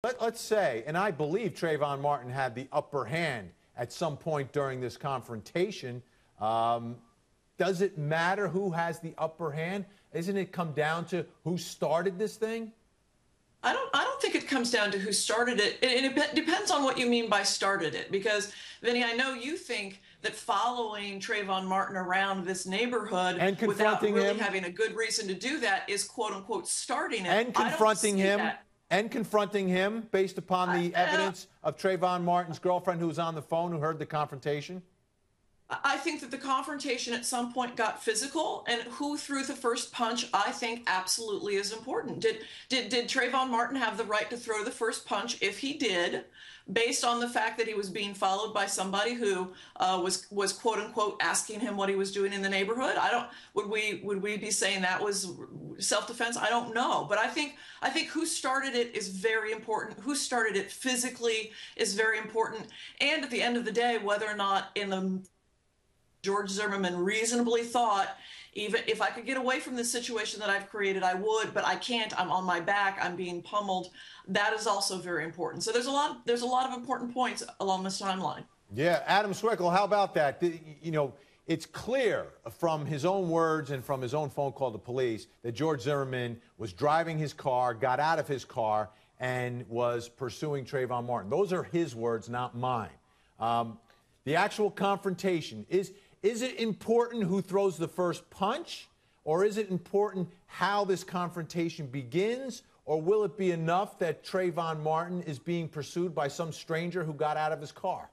Let's say, and I believe Trayvon Martin had the upper hand at some point during this confrontation. Does it matter who has the upper hand? Isn't it come down to who started this thing? I don't think it comes down to who started it. It depends on what you mean by started it. Because, Vinny, I know you think that following Trayvon Martin around this neighborhood and without really him, having a good reason to do that is quote-unquote starting it. And confronting him. And confronting him based upon the evidence of Trayvon Martin's girlfriend who was on the phone who heard the confrontation? I think that the confrontation at some point got physical, and who threw the first punch, I think, absolutely is important. Did Trayvon Martin have the right to throw the first punch? If he did, based on the fact that he was being followed by somebody who was quote unquote asking him what he was doing in the neighborhood, would we be saying that was self-defense? I don't know, but I think who started it is very important. Who started it physically is very important, and at the end of the day, whether or not George Zimmerman reasonably thought, even if I could get away from this situation that I've created, I would, but I can't. I'm on my back. I'm being pummeled. That is also very important. So there's a lot of important points along this timeline. Yeah, Adam Swickle, how about that? You know, it's clear from his own words and from his own phone call to police that George Zimmerman was driving his car, got out of his car, and was pursuing Trayvon Martin. Those are his words, not mine. The actual confrontation, is it important who throws the first punch, or is it important how this confrontation begins, or will it be enough that Trayvon Martin is being pursued by some stranger who got out of his car?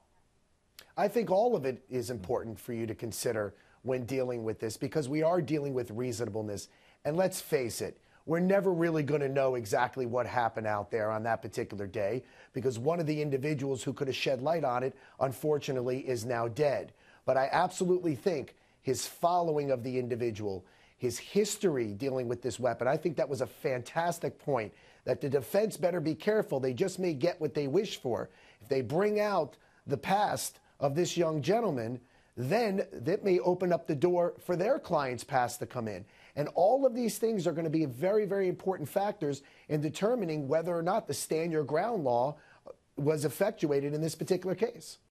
I think all of it is important for you to consider when dealing with this, because we are dealing with reasonableness. And let's face it, we're never really going to know exactly what happened out there on that particular day, because one of the individuals who could have shed light on it, unfortunately, is now dead. But I absolutely think his following of the individual, his history dealing with this weapon, I think that was a fantastic point, that the defense better be careful. They just may get what they wish for. If they bring out the past of this young gentleman, then that may open up the door for their client's past to come in. And all of these things are going to be very, very important factors in determining whether or not the stand your ground law was effectuated in this particular case.